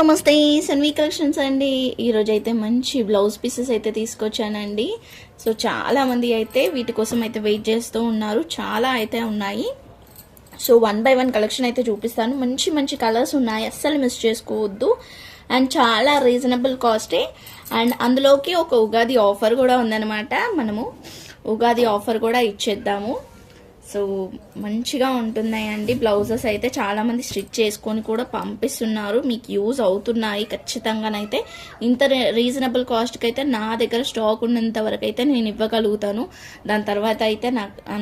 నమస్తే సన్వి కలెక్షన్స్ అండి. ఈరోజు అయితే మంచి బ్లౌజ్ పీసెస్ అయితే తీసుకొచ్చానండి. సో చాలా మంది అయితే వీటి కోసం అయితే వెయిట్ చేస్తూ ఉన్నారు. చాలా అయితే ఉన్నాయి. సో 1 by 1 కలెక్షన్ అయితే చూపిస్తాను. మంచి మంచి కలర్స్ ఉన్నాయి, అస్సలు మిస్ చేసుకోవద్దు. అండ్ చాలా రీజనబుల్ కాస్టే. అండ్ అందులోకి ఒక ఉగాది ఆఫర్ కూడా ఉందన్నమాట. మనము ఉగాది ఆఫర్ కూడా ఇచ్చేద్దాము. సో మంచిగా ఉంటున్నాయండి బ్లౌజెస్ అయితే. చాలామంది స్టిచ్ చేసుకొని కూడా పంపిస్తున్నారు, మీకు యూజ్ అవుతున్నాయి ఖచ్చితంగానైతే. ఇంత రీజనబుల్ కాస్ట్కి అయితే నా దగ్గర స్టాక్ ఉన్నంత వరకు అయితే నేను ఇవ్వగలుగుతాను. దాని తర్వాత అయితే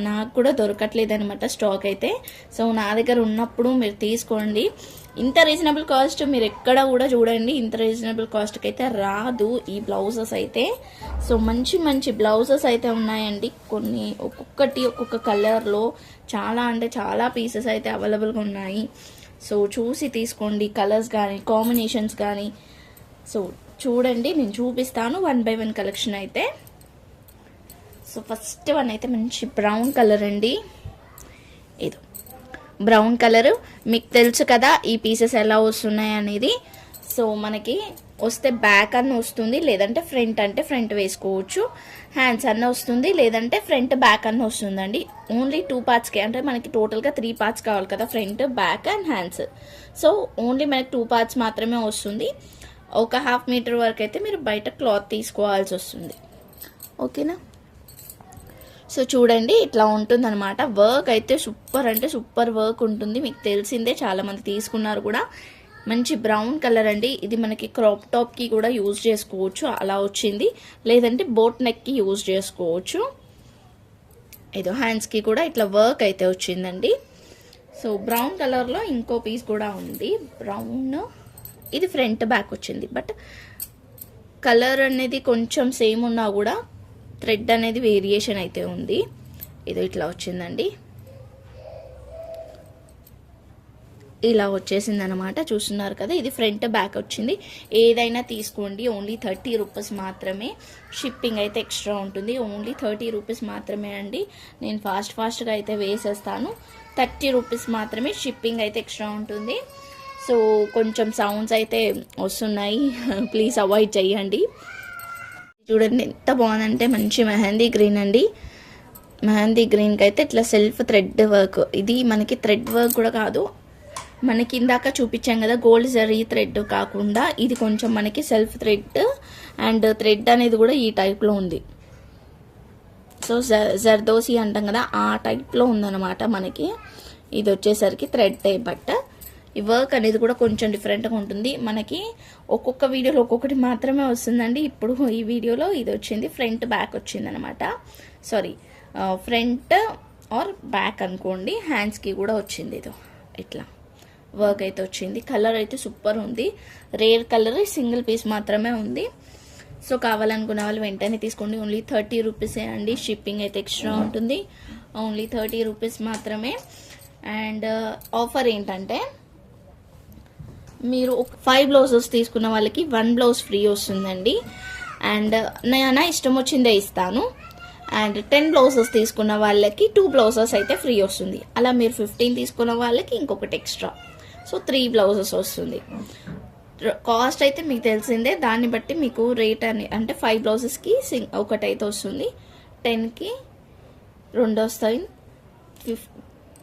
నాకు కూడా దొరకట్లేదు అనమాట స్టాక్ అయితే. సో నా దగ్గర ఉన్నప్పుడు మీరు తీసుకోండి. ఇంత రీజనబుల్ కాస్ట్ మీరు ఎక్కడ కూడా చూడండి, ఇంత రీజనబుల్ కాస్ట్కి అయితే రాదు ఈ బ్లౌజెస్ అయితే. సో మంచి మంచి బ్లౌజెస్ అయితే ఉన్నాయండి. కొన్ని ఒక్కొక్కటి ఒక్కొక్క కలర్లో చాలా అంటే చాలా పీసెస్ అయితే అవైలబుల్గా ఉన్నాయి. సో చూసి తీసుకోండి, కలర్స్ కానీ కాంబినేషన్స్ కానీ. సో చూడండి, నేను చూపిస్తాను 1 by 1 కలెక్షన్ అయితే. సో ఫస్ట్ వన్ అయితే మంచి బ్రౌన్ కలర్ అండి. ఏదో బ్రౌన్ కలర్ మీకు తెలుసు కదా ఈ పీసెస్ ఎలా వస్తున్నాయి అనేది. సో మనకి వస్తే బ్యాక్ అన్న వస్తుంది, లేదంటే ఫ్రంట్ అంటే ఫ్రంట్ వేసుకోవచ్చు. హ్యాండ్స్ అన్న వస్తుంది, లేదంటే ఫ్రంట్ బ్యాక్ అన్న వస్తుందండి. ఓన్లీ 2 పార్ట్స్కి, అంటే మనకి టోటల్గా 3 పార్ట్స్ కావాలి కదా, front back and hands. So only మనకి 2 పార్ట్స్ మాత్రమే వస్తుంది. ఒక 1/2 మీటర్ వరకు అయితే మీరు బయట క్లాత్ తీసుకోవాల్సి వస్తుంది. ఓకేనా? సో చూడండి, ఇట్లా ఉంటుంది అనమాట. వర్క్ అయితే సూపర్ అంటే సూపర్ వర్క్ ఉంటుంది, మీకు తెలిసిందే, చాలామంది తీసుకున్నారు కూడా. మంచి బ్రౌన్ కలర్ అండి. ఇది మనకి క్రాప్ టాప్కి కూడా యూజ్ చేసుకోవచ్చు, అలా వచ్చింది. లేదంటే బోట్ నెక్కి యూజ్ చేసుకోవచ్చు. ఏదో హ్యాండ్స్కి కూడా ఇట్లా వర్క్ అయితే వచ్చిందండి. సో బ్రౌన్ కలర్లో ఇంకో పీస్ కూడా ఉంది బ్రౌన్. ఇది ఫ్రంట్ బ్యాక్ వచ్చింది, బట్ కలర్ అనేది కొంచెం సేమ్ ఉన్నా కూడా థ్రెడ్ అనేది వేరియేషన్ అయితే ఉంది. ఇది ఇట్లా వచ్చిందండి, ఇలా వచ్చేసింది అనమాట. చూస్తున్నారు కదా, ఇది ఫ్రంట్ బ్యాక్ వచ్చింది. ఏదైనా తీసుకోండి, ఓన్లీ 30 రూపీస్ మాత్రమే. షిప్పింగ్ అయితే ఎక్స్ట్రా ఉంటుంది. ఓన్లీ 30 రూపీస్ మాత్రమే అండి. నేను ఫాస్ట్గా అయితే వేసేస్తాను. 30 రూపీస్ మాత్రమే, షిప్పింగ్ అయితే ఎక్స్ట్రా ఉంటుంది. సో కొంచెం సౌండ్స్ అయితే వస్తున్నాయి, ప్లీజ్ అవాయిడ్ చేయండి. చూడండి ఎంత బాగుందంటే, మంచి మెహందీ గ్రీన్ అండి. మెహందీ గ్రీన్కి అయితే ఇట్లా సెల్ఫ్ థ్రెడ్ వర్క్. ఇది మనకి థ్రెడ్ వర్క్ కూడా కాదు, మనకి ఇందాక చూపించాం కదా గోల్డ్ జరీ థ్రెడ్ కాకుండా ఇది కొంచెం మనకి సెల్ఫ్ థ్రెడ్. అండ్ థ్రెడ్ అనేది కూడా ఈ టైప్లో ఉంది. సో జర్దోసి అంటాం కదా, ఆ టైప్లో ఉందన్నమాట మనకి. ఇది వచ్చేసరికి థ్రెడ్ టైప్. బట్ ఈ వర్క్ అనేది కూడా కొంచెం డిఫరెంట్గా ఉంటుంది. మనకి ఒక్కొక్క వీడియోలో ఒక్కొక్కటి మాత్రమే వస్తుందండి. ఇప్పుడు ఈ వీడియోలో ఇది వచ్చింది, ఫ్రంట్ బ్యాక్ వచ్చింది అనమాట. సారీ, ఫ్రంట్ ఆర్ బ్యాక్ అనుకోండి. హ్యాండ్స్కి కూడా వచ్చింది, ఇదో ఇట్లా వర్క్ అయితే వచ్చింది. కలర్ అయితే సూపర్ ఉంది. రేర్ కలర్, సింగిల్ పీస్ మాత్రమే ఉంది. సో కావాలనుకున్న వాళ్ళు వెంటనే తీసుకోండి. ఓన్లీ 30 రూపీసే అండి. షిప్పింగ్ అయితే ఎక్స్ట్రా ఉంటుంది. ఓన్లీ 30 రూపీస్ మాత్రమే. అండ్ ఆఫర్ ఏంటంటే, మీరు 5 బ్లౌజెస్ తీసుకున్న వాళ్ళకి 1 బ్లౌజ్ ఫ్రీ వస్తుందండి. అండ్ నా ఇష్టం వచ్చిందే ఇస్తాను. అండ్ 10 బ్లౌజెస్ తీసుకున్న వాళ్ళకి 2 బ్లౌజెస్ అయితే ఫ్రీ వస్తుంది. అలా మీరు 15 తీసుకున్న వాళ్ళకి ఇంకొకటి ఎక్స్ట్రా. సో 3 బ్లౌజెస్ వస్తుంది. కాస్ట్ అయితే మీకు తెలిసిందే, దాన్ని బట్టి మీకు రేట్ అని, అంటే 5 బ్లౌజెస్కి ఒకటి అయితే వస్తుంది, 10కి 2 వస్తాయి,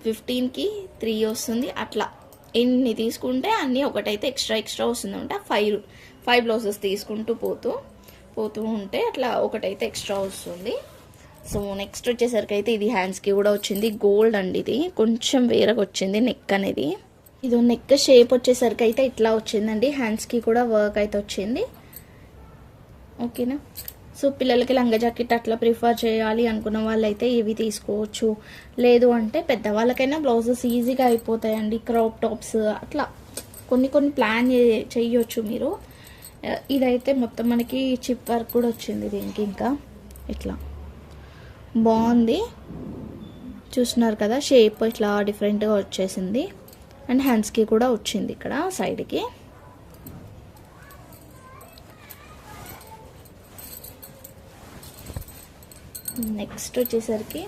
15కి 3 వస్తుంది. అట్లా ఎన్ని తీసుకుంటే అన్నీ ఒకటైతే ఎక్స్ట్రా వస్తుందంట. 5 బ్లౌజెస్ తీసుకుంటూ పోతూ ఉంటే అట్లా ఒకటైతే ఎక్స్ట్రా వస్తుంది. సో నెక్స్ట్ వచ్చేసరికి అయితే ఇది హ్యాండ్స్కి కూడా వచ్చింది. గోల్డ్ అండి, ఇది కొంచెం వేరేగా వచ్చింది నెక్ అనేది. ఇది నెక్ షేప్ వచ్చేసరికి అయితే ఇట్లా వచ్చిందండి. హ్యాండ్స్కి కూడా వర్క్ అయితే వచ్చింది. ఓకేనా? సో పిల్లలకి లంగా జాకెట్ అట్లా ప్రిఫర్ చేయాలి అనుకున్న వాళ్ళైతే ఇవి తీసుకోవచ్చు. లేదు అంటే పెద్దవాళ్ళకైనా బ్లౌజెస్ ఈజీగా అయిపోతాయండి. క్రాప్ టాప్స్ అట్లా కొన్ని ప్లాన్ చేయొచ్చు మీరు. ఇదైతే మొత్తం మనకి చిప్ వర్క్ కూడా వచ్చింది దీనికి. ఇంకా ఇట్లా బాగుంది, చూస్తున్నారు కదా, షేప్ ఇట్లా డిఫరెంట్గా వచ్చేసింది. అండ్ హ్యాండ్స్కి కూడా వచ్చింది ఇక్కడ సైడ్కి. నెక్స్ట్ వచ్చేసరికి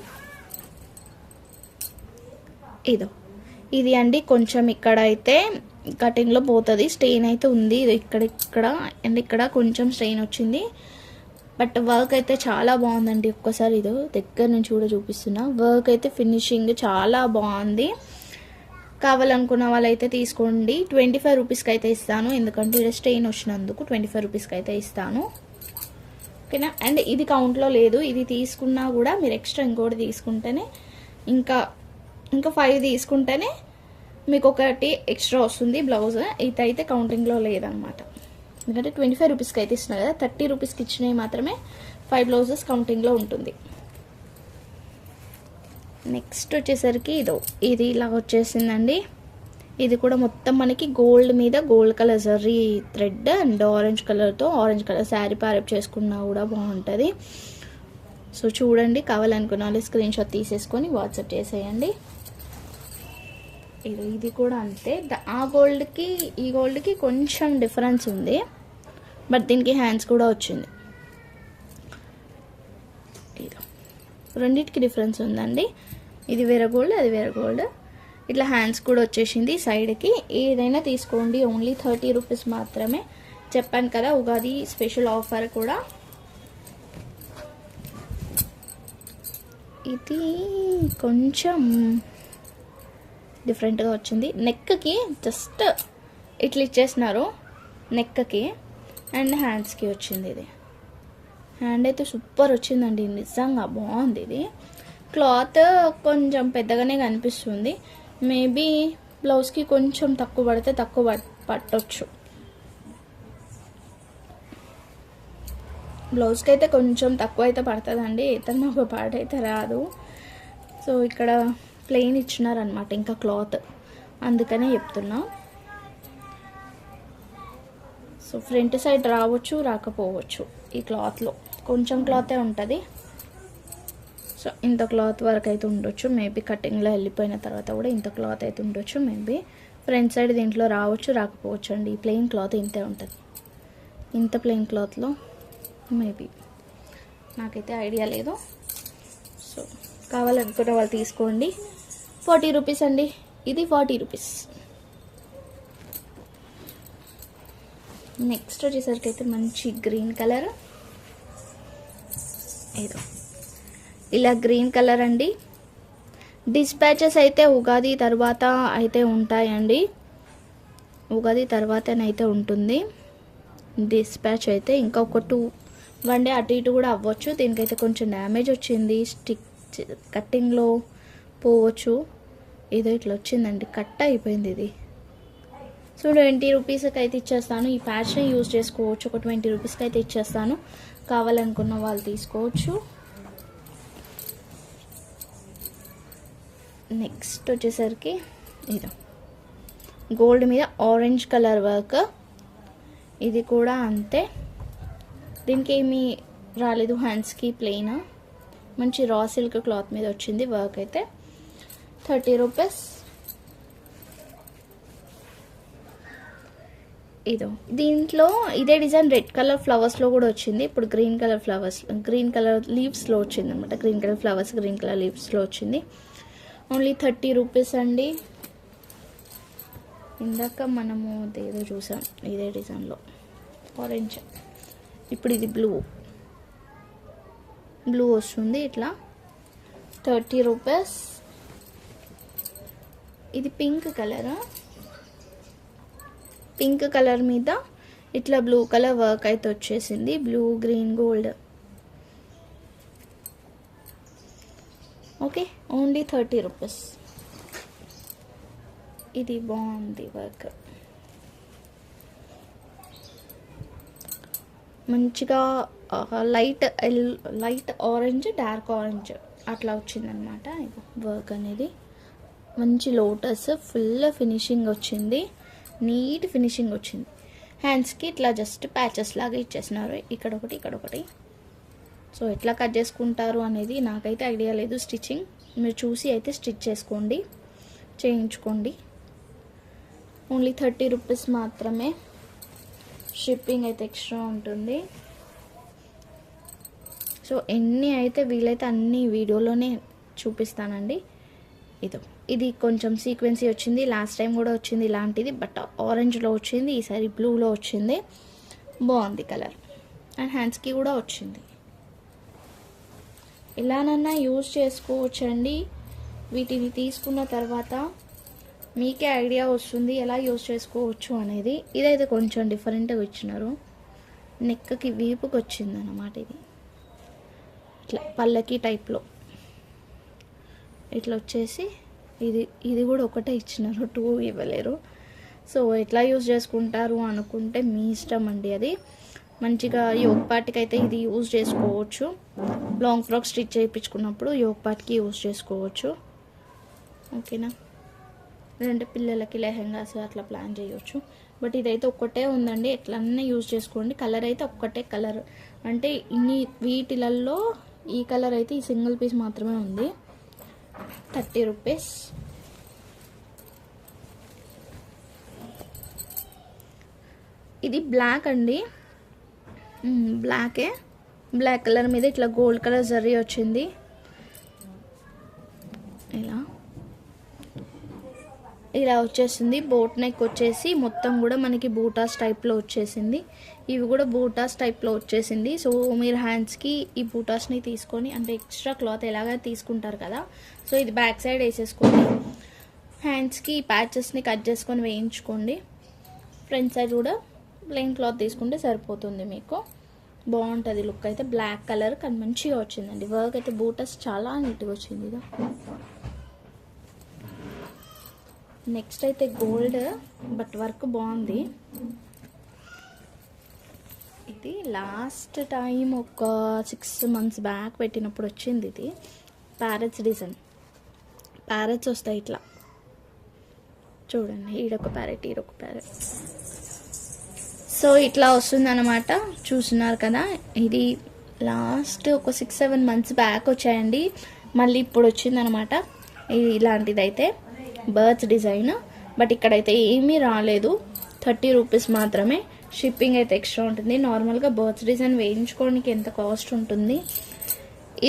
ఇది అండి. కొంచెం ఇక్కడ అయితే కటింగ్లో పోతుంది. స్టెయిన్ అయితే ఉంది ఇక్కడ అండ్ ఇక్కడ కొంచెం స్టెయిన్ వచ్చింది. బట్ వర్క్ అయితే చాలా బాగుందండి. ఒక్కసారి ఇది దగ్గర నుంచి కూడా చూపిస్తున్నా. వర్క్ అయితే ఫినిషింగ్ చాలా బాగుంది. కావాలనుకున్న వాళ్ళైతే తీసుకోండి. 25 రూపీస్కి అయితే ఇస్తాను, ఎందుకంటే ఇక్కడ స్టెయిన్ వచ్చినందుకు 25 రూపీస్కి అయితే ఇస్తాను. ఓకేనా. అండ్ ఇది కౌంట్లో లేదు. ఇది తీసుకున్నా కూడా మీరు ఎక్స్ట్రా ఇంకోటి తీసుకుంటేనే ఇంకా 5 తీసుకుంటేనే మీకు ఒకటి ఎక్స్ట్రా వస్తుంది బ్లౌజ్. ఇదైతే కౌంటింగ్లో లేదనమాట. ఎందుకంటే 25 రూపీస్కి అయితే ఇస్తున్నారు కదా, 30 రూపీస్కి ఇచ్చినవి మాత్రమే 5 బ్లౌజెస్ కౌంటింగ్లో ఉంటుంది. నెక్స్ట్ వచ్చేసరికి ఇది ఇలా వచ్చేసిందండి. ఇది కూడా మొత్తం మనకి గోల్డ్ మీద gold colour zari thread and orange colour sari pair up చేసుకున్నా కూడా బాగుంటుంది. సో చూడండి, కావాలనుకున్న వాళ్ళు స్క్రీన్ షాట్ తీసేసుకొని వాట్సాప్ చేసేయండి. ఇది కూడా అంతే. ఆ గోల్డ్కి ఈ గోల్డ్కి కొంచెం డిఫరెన్స్ ఉంది, బట్ దీనికి హ్యాండ్స్ కూడా వచ్చింది. రెండింటికి డిఫరెన్స్ ఉందండి. ఇది వేరే గోల్డ్, అది వేరే గోల్డ్. ఇట్లా హ్యాండ్స్ కూడా వచ్చేసింది సైడ్కి. ఏదైనా తీసుకోండి, ఓన్లీ 30 రూపీస్ మాత్రమే. చెప్పాను కదా, ఉగాది స్పెషల్ ఆఫర్ కూడా. ఇది కొంచెం డిఫరెంట్గా వచ్చింది. నెక్కి జస్ట్ ఇట్లా ఇచ్చేసినారు, నెక్కి అండ్ హ్యాండ్స్కి వచ్చింది. ఇది హ్యాండ్ అయితే సూపర్ వచ్చిందండి, నిజంగా బాగుంది. ఇది క్లాత్ కొంచెం పెద్దగానే కనిపిస్తుంది. మేబీ బ్లౌజ్కి కొంచెం తక్కువ పడితే తక్కువ పట్టొచ్చు. బ్లౌజ్కి అయితే కొంచెం తక్కువ అయితే పడుతుందండి, ఏదన్నా ఒక పార్ట్ అయితే రాదు. సో ఇక్కడ ప్లెయిన్ ఇచ్చినారనమాట ఇంకా క్లాత్, అందుకనే చెప్తున్నా. సో ఫ్రంట్ సైడ్ రావచ్చు, రాకపోవచ్చు. ఈ క్లాత్లో కొంచెం క్లాతే ఉంటుంది. సో ఇంత క్లాత్ వరకు అయితే ఉండొచ్చు. మేబీ కటింగ్లో వెళ్ళిపోయిన తర్వాత కూడా ఇంత క్లాత్ అయితే ఉండొచ్చు. మేబీ ఫ్రంట్ సైడ్ దీంట్లో రావచ్చు, రాకపోవచ్చు అండి. ఈ ప్లెయిన్ క్లాత్ ఇంతే ఉంటుంది. ఇంత ప్లెయిన్ క్లాత్లో మేబీ, నాకైతే ఐడియా లేదు. సో కావాలనుకున్న వాళ్ళు తీసుకోండి. 40 రూపీస్ అండి. ఇది 40 రూపీస్. నెక్స్ట్ వచ్చేసరికి అయితే మంచి గ్రీన్ కలర్. ఇలా గ్రీన్ కలర్ అండి. డిస్పాచెస్ అయితే ఉగాది తర్వాత అయితే ఉంటాయండి, ఉగాది తర్వాతనైతే ఉంటుంది డిస్పాచ్ అయితే. ఇంకా ఒక 1 డే అటు ఇటు కూడా అవ్వచ్చు. దీనికైతే కొంచెం డ్యామేజ్ వచ్చింది, స్టిక్ కట్టింగ్లో పోవచ్చు. ఏదో ఇట్లా వచ్చిందండి, కట్ అయిపోయింది ఇది. సో 20 రూపీస్కి అయితే ఇచ్చేస్తాను. ఈ ప్యాచ్ని యూజ్ చేసుకోవచ్చు. ఒక 20 రూపీస్కి అయితే ఇచ్చేస్తాను. కావాలనుకున్న వాళ్ళు తీసుకోవచ్చు. నెక్స్ట్ వచ్చేసరికి ఇది గోల్డ్ మీద ఆరెంజ్ కలర్ వర్క్. ఇది కూడా అంతే. దీనికి ఏమీ రాలేదు, హ్యాండ్స్కి ప్లెయిన్ మంచి రా సిల్క్ క్లాత్ మీద వచ్చింది వర్క్ అయితే. 30 రూపీస్. దీంట్లో ఇదే డిజైన్ రెడ్ కలర్ ఫ్లవర్స్లో కూడా వచ్చింది. ఇప్పుడు గ్రీన్ కలర్ లీవ్స్లో వచ్చింది అనమాట. Green colour flowers, green colour లీవ్స్లో వచ్చింది. ఓన్లీ 30 రూపీస్ అండి. ఇందాక మనము ఏదో చూసాం ఇదే డిజైన్లో ఆరెంజ్. ఇప్పుడు ఇది బ్లూ వస్తుంది ఇట్లా. 30 రూపీస్. ఇది పింక్ కలర్ మీద ఇట్లా బ్లూ కలర్ వర్క్ అయితే వచ్చేసింది. Blue, green, gold. Okay, only 30 rupees. ఇది బాగుంది వర్క్, మంచిగా లైట్ ఆరెంజ్, డార్క్ ఆరెంజ్ అట్లా వచ్చిందనమాట వర్క్ అనేది. మంచి లోటస్, ఫుల్ ఫినిషింగ్ వచ్చింది, నీట్ ఫినిషింగ్ వచ్చింది. హ్యాండ్స్కి ఇట్లా జస్ట్ ప్యాచెస్ లాగా ఇచ్చేసినారు, ఇక్కడ ఒకటి. సో ఎట్లా కట్ చేసుకుంటారు అనేది నాకైతే ఐడియా లేదు. స్టిచ్చింగ్ మీరు చూసి అయితే స్టిచ్ చేయించుకోండి. ఓన్లీ 30 రూపీస్ మాత్రమే. షిప్పింగ్ అయితే ఎక్స్ట్రా ఉంటుంది. సో ఎన్ని అయితే వీలైతే అన్ని వీడియోలోనే చూపిస్తానండి. ఇది కొంచెం సీక్వెన్సీ వచ్చింది, లాస్ట్ టైం కూడా వచ్చింది ఇలాంటిది, బట్ ఆరెంజ్లో వచ్చింది, ఈసారి బ్లూలో వచ్చింది. బాగుంది కలర్. అండ్ హ్యాండ్స్కి కూడా వచ్చింది. ఇలానన్నా యూజ్ చేసుకోవచ్చండి. వీటిని తీసుకున్న తర్వాత మీకే ఐడియా వస్తుంది ఎలా యూజ్ చేసుకోవచ్చు అనేది. ఇదైతే కొంచెం డిఫరెంట్గా ఇచ్చినారు, నెక్కి వీపుకి వచ్చింది అన్నమాట. ఇది ఇట్లా పల్లకి టైప్లో ఇట్లా వచ్చేసి ఇది కూడా ఒకటే ఇచ్చినారు, 2 ఇవ్వలేరు. సో ఎట్లా యూజ్ చేసుకుంటారు అనుకుంటే మీ ఇష్టం అండి. అది మంచిగా యోగ్ పార్ట్కి అయితే ఇది యూజ్ చేసుకోవచ్చు. లాంగ్ ఫ్రాక్ స్టిచ్ చేయించుకున్నప్పుడు యోగ్ పార్ట్కి యూజ్ చేసుకోవచ్చు. ఓకేనా, లేదంటే పిల్లలకి లెహెంగాస్ అట్లా ప్లాన్ చేయవచ్చు. బట్ ఇదైతే ఒక్కటే ఉందండి, ఎట్లన్నా యూజ్ చేసుకోండి. కలర్ అయితే ఒక్కటే కలర్, అంటే వీటిలలో ఈ కలర్ అయితే ఈ సింగిల్ పీస్ మాత్రమే ఉంది. 30 రూపీస్. ఇది బ్లాక్ అండి, బ్లాక్ కలర్ మీద ఇట్లా గోల్డ్ కలర్ జరీ వచ్చింది. ఇలా వచ్చేసింది. బోట్ నెక్ వచ్చేసి మొత్తం కూడా మనకి బూటాస్ టైప్లో వచ్చేసింది. ఇవి కూడా బూటాస్ టైప్లో వచ్చేసింది. సో మీరు హ్యాండ్స్కి ఈ బూటాస్ని తీసుకొని, అంటే ఎక్స్ట్రా క్లాత్ ఎలాగ తీసుకుంటారు కదా, సో ఇది బ్యాక్ సైడ్ వేసేసుకోండి. హ్యాండ్స్కి ఈ ప్యాచెస్ని కట్ చేసుకొని వేయించుకోండి. ఫ్రంట్ సైడ్ కూడా ప్లెయిన్ క్లాత్ తీసుకుంటే సరిపోతుంది మీకు. బాగుంటుంది లుక్ అయితే. బ్లాక్ కలర్ కానీ మంచిగా వచ్చిందండి. వర్క్ అయితే బూటాస్ చాలా నీట్గా వచ్చింది. ఇదా నెక్స్ట్ అయితే గోల్డ్, బట్ వర్క్ బాగుంది. ఇది లాస్ట్ టైం ఒక 6 months బ్యాక్ పెట్టినప్పుడు వచ్చింది. ఇది ప్యారెట్స్ డిజైన్, ప్యారెట్స్ వస్తాయి ఇట్లా చూడండి, ఈడొక ప్యారెట్, ఈడొక ప్యారెట్. సో ఇట్లా వస్తుంది అన్నమాట. చూస్తున్నారు కదా, ఇది లాస్ట్ ఒక 6-7 months బ్యాక్ వచ్చాయండి, మళ్ళీ ఇప్పుడు వచ్చిందనమాట. ఇది ఇలాంటిది అయితే బర్డ్స్ డిజైన్, బట్ ఇక్కడైతే ఏమీ రాలేదు. 30 రూపీస్ మాత్రమే. షిప్పింగ్ అయితే ఎక్స్ట్రా ఉంటుంది. నార్మల్గా బర్డ్స్ డిజైన్ వేయించుకోవడానికి ఎంత కాస్ట్ ఉంటుంది.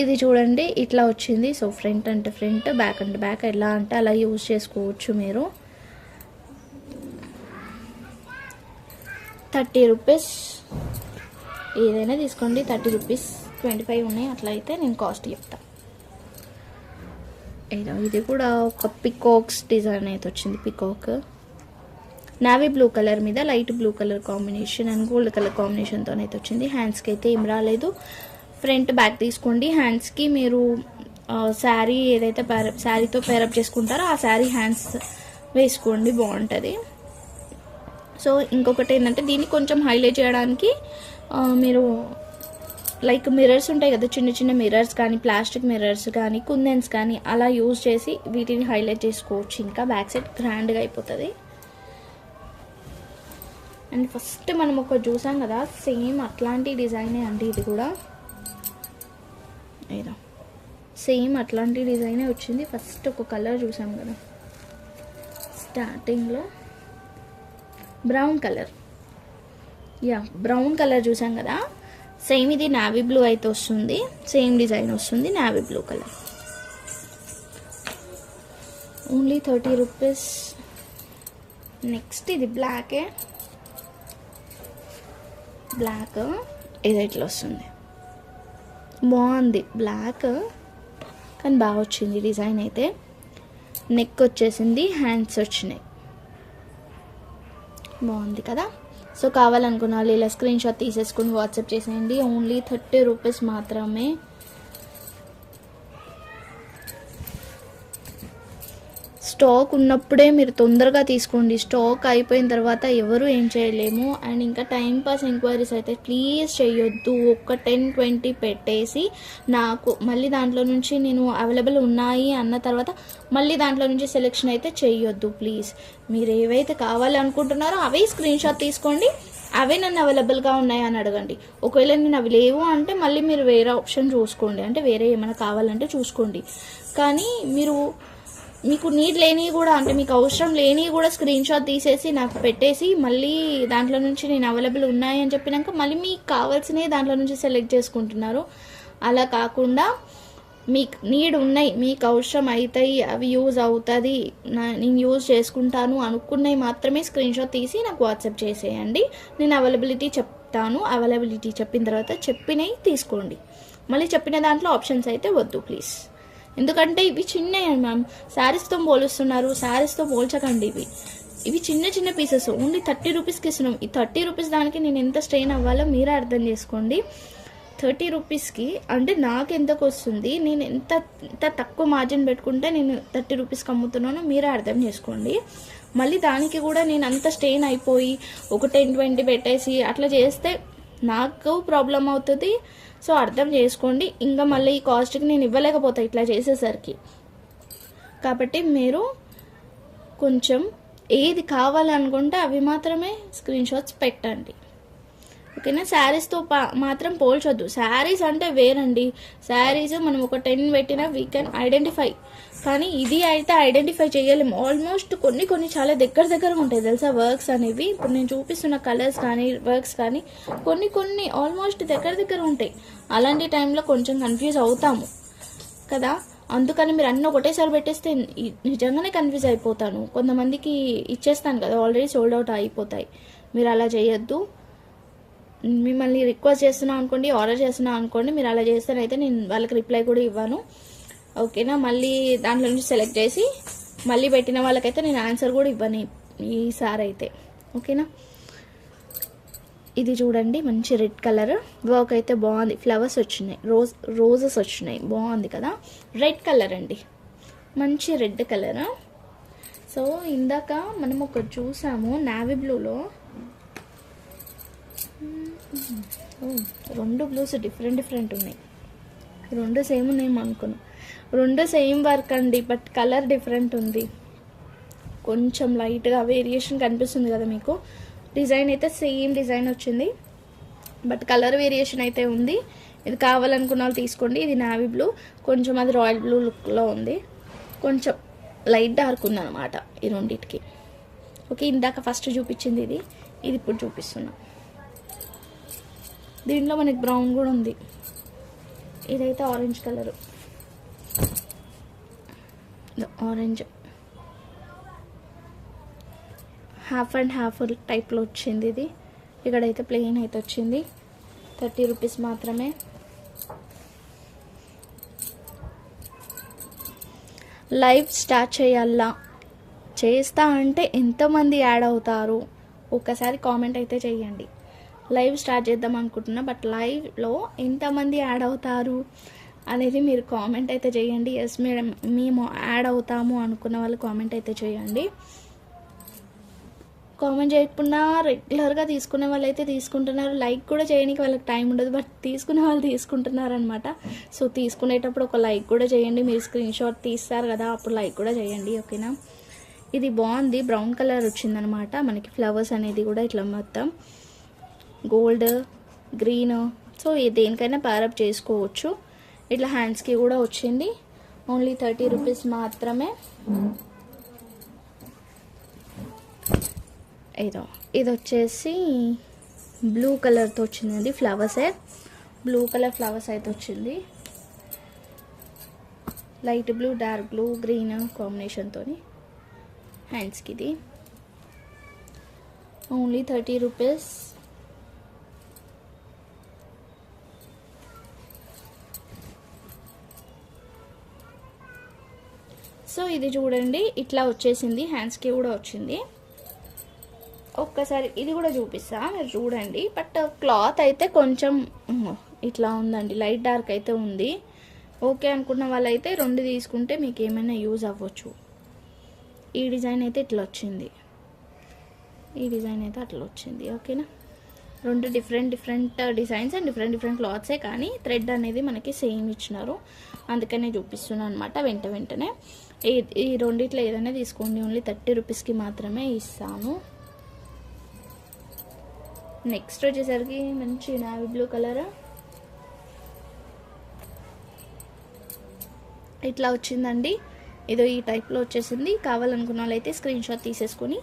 ఇది చూడండి ఇట్లా వచ్చింది. సో ఫ్రంట్ అంటే ఫ్రంట్, బ్యాక్ అంటే బ్యాక్, ఎలా అంటే అలా యూజ్ చేసుకోవచ్చు మీరు. 30 రూపీస్. ఏదైనా తీసుకోండి, 30 రూపీస్. 25 ఉన్నాయి, అట్లా అయితే నేను కాస్ట్ చెప్తాను. ఇది కూడా ఒక పికాక్స్ డిజైన్ అయితే వచ్చింది. పికాక్ నావీ బ్లూ కలర్ మీద light blue colour combination and gold colour కాంబినేషన్తో అయితే వచ్చింది. హ్యాండ్స్కి అయితే ఏం రాలేదు. ఫ్రంట్ బ్యాక్ తీసుకోండి. హ్యాండ్స్కి మీరు శారీ ఏదైతే శారీతో పేరప్ చేసుకుంటారో ఆ శారీ హ్యాండ్స్ వేసుకోండి, బాగుంటుంది. సో ఇంకొకటి ఏంటంటే దీన్ని కొంచెం హైలైట్ చేయడానికి మీరు లైక్ మిర్రర్స్ ఉంటాయి కదా, చిన్న చిన్న మిర్రర్స్ కానీ, ప్లాస్టిక్ మిర్రర్స్ కానీ, కుందన్స్ కానీ అలా యూజ్ చేసి వీటిని హైలైట్ చేసుకోవచ్చు. ఇంకా బ్యాక్ సైడ్ గ్రాండ్గా అయిపోతుంది. అండ్ ఫస్ట్ మనం ఒక చూసాం కదా, సేమ్ అట్లాంటి డిజైనే అండి ఇది కూడా. ఏదో సేమ్ అట్లాంటి డిజైనే వచ్చింది. ఫస్ట్ ఒక కలర్ చూసాం కదా స్టార్టింగ్లో, బ్రౌన్ కలర్. బ్రౌన్ కలర్ చూసాం కదా, సేమ్ ఇది నావీ బ్లూ అయితే వస్తుంది. సేమ్ డిజైన్ వస్తుంది, navy blue colour. Only 30 rupees. Next ఇది బ్లాక్ ఇది ఇట్లా వస్తుంది. బాగుంది బ్లాక్, కానీ బాగా వచ్చింది డిజైన్ అయితే. నెక్ వచ్చేసింది, హ్యాండ్స్ వచ్చినాయి, బాగుంది కదా. సో కావాలనుకున్న వాళ్ళు ఇలా స్క్రీన్ షాట్ తీసేసుకుని వాట్సాప్ చేసేయండి. ఓన్లీ 30 రూపీస్ మాత్రమే. స్టాక్ ఉన్నప్పుడే మీరు తొందరగా తీసుకోండి. స్టాక్ అయిపోయిన తర్వాత ఎవరు ఏం చేయలేము. అండ్ ఇంకా టైంపాస్ ఎంక్వైరీస్ అయితే ప్లీజ్ చేయొద్దు. ఒక 10-20 పెట్టేసి నాకు మళ్ళీ దాంట్లో నుంచి నేను అవైలబుల్ ఉన్నాయి అన్న తర్వాత మళ్ళీ దాంట్లో నుంచి సెలెక్షన్ అయితే చేయొద్దు ప్లీజ్. మీరు ఏవైతే కావాలనుకుంటున్నారో అవే స్క్రీన్ షాట్ తీసుకోండి, అవే నన్ను అవైలబుల్గా ఉన్నాయి అని అడగండి. ఒకవేళ నేను అవి లేవు అంటే మళ్ళీ మీరు వేరే ఆప్షన్ చూసుకోండి, అంటే వేరే ఏమైనా కావాలంటే చూసుకోండి. కానీ మీకు నీడ్ లేనివి కూడా, అంటే మీకు అవసరం లేనివి కూడా స్క్రీన్ షాట్ తీసేసి నాకు పెట్టేసి మళ్ళీ దాంట్లో నుంచి నేను అవైలబుల్ ఉన్నాయి అని చెప్పినాక మళ్ళీ మీకు కావాల్సినవి దాంట్లో నుంచి సెలెక్ట్ చేసుకుంటున్నారు. అలా కాకుండా మీకు నీడ్ ఉన్నాయి, మీకు అవసరం అవుతాయి, అవి యూజ్ అవుతుంది, నేను యూజ్ చేసుకుంటాను అనుకున్నవి మాత్రమే స్క్రీన్ షాట్ తీసి నాకు వాట్సాప్ చేసేయండి. నేను అవైలబిలిటీ చెప్తాను. అవైలబిలిటీ చెప్పిన తర్వాత చెప్పినవి తీసుకోండి. మళ్ళీ చెప్పిన దాంట్లో ఆప్షన్స్ అయితే వద్దు ప్లీజ్. ఎందుకంటే ఇవి చిన్నవి మ్యామ్, శారీస్తో పోలుస్తున్నారు. శారీస్తో పోల్చకండి. ఇవి చిన్న చిన్న పీసెస్, ఓన్లీ 30 రూపీస్కి ఇస్తున్నాం. ఈ 30 రూపీస్ దానికి నేను ఎంత స్ట్రెయిన్ అవ్వాలో మీరే అర్థం చేసుకోండి. 30 రూపీస్కి అంటే నాకు ఎంతకు వస్తుంది, నేను ఎంత తక్కువ మార్జిన్ పెట్టుకుంటే నేను 30 రూపీస్కి అమ్ముతున్నానో మీరే అర్థం చేసుకోండి. మళ్ళీ దానికి కూడా నేను అంత స్ట్రెయిన్ అయిపోయి ఒక 10-20 పెట్టేసి అట్లా చేస్తే నాకు ప్రాబ్లం అవుతుంది. సో అర్థం చేసుకోండి. ఇంకా మళ్ళీ ఈ కాస్ట్కి నేను ఇవ్వలేకపోతా ఇట్లా చేసేసరికి. కాబట్టి మీరు కొంచెం ఏది కావాలనుకుంటే అవి మాత్రమే స్క్రీన్ షాట్స్ పెట్టండి, ఓకేనా. శారీస్తో మాత్రం పోల్చొద్దు. శారీస్ అంటే వేరండి. శారీస్ మనం ఒక 10 పెట్టినా వీ కెన్ ఐడెంటిఫై, కానీ ఇది అయితే ఐడెంటిఫై చేయలేము. ఆల్మోస్ట్ కొన్ని చాలా దగ్గర ఉంటాయి తెలుసా వర్క్స్ అనేవి. ఇప్పుడు నేను చూపిస్తున్న కలర్స్ కానీ వర్క్స్ కానీ కొన్ని ఆల్మోస్ట్ దగ్గర ఉంటాయి. అలాంటి టైంలో కొంచెం కన్ఫ్యూజ్ అవుతాము కదా. అందుకని మీరు అన్నీ ఒకటేసారి పెట్టేస్తే నిజంగానే కన్ఫ్యూజ్ అయిపోతాను. కొంతమందికి ఇచ్చేస్తాను కదా, ఆల్రెడీ సోల్డ్ అవుట్ అయిపోతాయి. మీరు అలా చేయొద్దు. మిమ్మల్ని రిక్వెస్ట్ చేస్తున్నాం అనుకోండి, ఆర్డర్ చేస్తున్నాం అనుకోండి, మీరు అలా చేస్తేనైతే నేను వాళ్ళకి రిప్లై కూడా ఇవ్వను, ఓకేనా. మళ్ళీ దాంట్లో నుంచి సెలెక్ట్ చేసి మళ్ళీ పెట్టిన వాళ్ళకైతే నేను ఆన్సర్ కూడా ఇవ్వను ఈసారి అయితే, ఓకేనా. ఇది చూడండి, మంచి రెడ్ కలర్ వర్క్ అయితే బాగుంది. ఫ్లవర్స్ వచ్చినాయి, రోజెస్ వచ్చినాయి, బాగుంది కదా. రెడ్ కలర్ అండి, మంచి రెడ్ కలర్. సో ఇందాక మనం ఒకటి చూసాము నావీ బ్లూలో. రెండు బ్లూస్ డిఫరెంట్ ఉన్నాయి. రెండు సేమ్ ఉన్నాయి అనుకున్నాం. రెండు సేమ్ వర్క్ అండి, బట్ కలర్ డిఫరెంట్ ఉంది. కొంచెం లైట్గా వేరియేషన్ కనిపిస్తుంది కదా మీకు. డిజైన్ అయితే సేమ్ డిజైన్ వచ్చింది, బట్ కలర్ వేరియేషన్ అయితే ఉంది. ఇది కావాలనుకున్న వాళ్ళు తీసుకోండి. ఇది నావీ బ్లూ, కొంచెం అది రాయల్ బ్లూ లుక్లో ఉంది, కొంచెం లైట్ డార్క్ ఉంది అనమాట ఈ రెండింటికి, ఓకే. ఇందాక ఫస్ట్ చూపించింది ఇది ఇప్పుడు చూపిస్తున్నా. దీంట్లో మనకి బ్రౌన్ కూడా ఉంది. ఇదైతే orange colour, orange half and half టైప్లో వచ్చింది. ఇది ఇక్కడైతే ప్లెయిన్ అయితే వచ్చింది. 30 రూపీస్ మాత్రమే. లైవ్ స్టార్ట్ చేయాలా, చేస్తా అంటే ఎంతమంది యాడ్ అవుతారు ఒక్కసారి కామెంట్ అయితే చేయండి. లైవ్ స్టార్ట్ చేద్దాం అనుకుంటున్నా, బట్ లైవ్లో ఎంతమంది యాడ్ అవుతారు అనేది మీరు కామెంట్ అయితే చేయండి. ఎస్ మేడం మేము యాడ్ అవుతాము అనుకున్న వాళ్ళు కామెంట్ అయితే చేయండి. కామెంట్ చేయకుండా రెగ్యులర్గా తీసుకునే వాళ్ళు అయితే తీసుకుంటున్నారు. లైక్ కూడా చేయడానికి వాళ్ళకి టైం ఉండదు, బట్ తీసుకునే వాళ్ళు తీసుకుంటున్నారు అనమాట. సో తీసుకునేటప్పుడు ఒక లైక్ కూడా చేయండి. మీరు స్క్రీన్ షాట్ తీస్తారు కదా, అప్పుడు లైక్ కూడా చేయండి, ఓకేనా. ఇది బాగుంది, బ్రౌన్ కలర్ వచ్చిందనమాట మనకి. ఫ్లవర్స్ అనేది కూడా ఇట్లా మొత్తం గోల్డ్ గ్రీన్, సో దేనికైనా ప్యారప్ చేసుకోవచ్చు. ఇట్లా హ్యాండ్స్కి కూడా వచ్చింది. ఓన్లీ 30 రూపీస్ మాత్రమే. ఇది వచ్చేసి బ్లూ కలర్తో వచ్చిందండి, ఫ్లవర్సే బ్లూ కలర్ ఫ్లవర్స్ అయితే వచ్చింది. Light blue dark blue green కాంబినేషన్తో హ్యాండ్స్కి. ఇది ఓన్లీ 30 రూపీస్. సో ఇది చూడండి, ఇట్లా వచ్చేసింది, హ్యాండ్స్కి కూడా వచ్చింది. ఒక్కసారి ఇది కూడా చూపిస్తా, మీరు చూడండి. బట్ క్లాత్ అయితే కొంచెం ఇట్లా ఉందండి, లైట్ డార్క్ అయితే ఉంది. ఓకే అనుకున్న వాళ్ళైతే 2 తీసుకుంటే మీకు ఏమైనా యూజ్ అవ్వచ్చు. ఈ డిజైన్ అయితే ఇట్లా వచ్చింది, ఈ డిజైన్ అయితే అట్లా వచ్చింది, ఓకేనా. 2 డిఫరెంట్ డిజైన్స్ అండ్ డిఫరెంట్ క్లాత్సే, కానీ థ్రెడ్ అనేది మనకి సేమ్ ఇచ్చినారు, అందుకనే చూపిస్తున్నాను అనమాట. వెంటనే ఈ రెండిట్లో ఏదైనా తీసుకోండి. ఓన్లీ 30 రూపీస్కి మాత్రమే ఇస్తాను. నెక్స్ట్ వచ్చేసరికి మంచి నావీ బ్లూ కలర్ ఇట్లా వచ్చిందండి. ఏదో ఈ టైప్లో వచ్చేసింది. కావాలనుకున్న వాళ్ళైతే స్క్రీన్ షాట్ తీసేసుకొని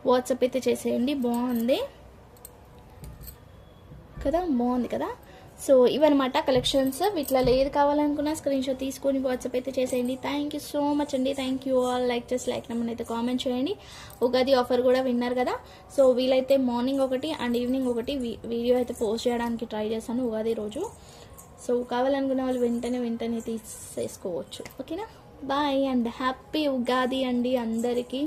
వాట్సాప్ అయితే చేసేయండి. బాగుంది కదా, బాగుంది కదా. సో ఇవన్నమాట కలెక్షన్స్. వీటిలో ఏది కావాలనుకున్నా స్క్రీన్ షాట్ తీసుకొని వాట్సాప్ అయితే చేసేయండి. థ్యాంక్ యూ సో మచ్ అండి. Thank you all. లైక్ చేసి లైక్ నెంబర్ అయితే కామెంట్ చేయండి. ఉగాది ఆఫర్ కూడా విన్నారు కదా. సో వీలైతే మార్నింగ్ ఒకటి అండ్ ఈవినింగ్ ఒకటి వీడియో అయితే పోస్ట్ చేయడానికి ట్రై చేస్తాను ఉగాది రోజు. సో కావాలనుకున్న వాళ్ళు వెంటనే తీసేసుకోవచ్చు. ఓకేనా. బాయ్ అండ్ హ్యాపీ ఉగాది అండి అందరికీ.